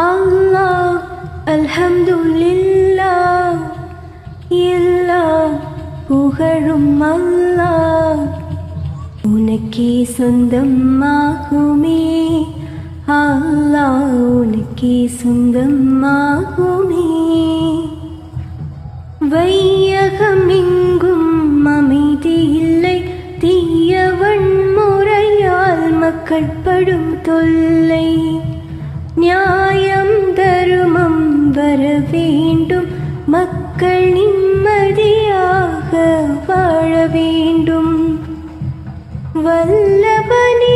அல்லாஹ் அல்ஹம்துலில்லாஹ் எல்லா புகழும் அல்லாஹ் உனக்கே சொந்தமாகுமே. அல்லாஹ் உனக்கே சொந்தமாகுமே. வையகம் எங்கும் அமைதி இல்லை, தீயவன் முறையால் மக்கள் படும் தொல்லை. நியாயம் தருமம் வர வேண்டும், மக்கள் நிம்மதியாக வாழ வேண்டும். வல்லபனே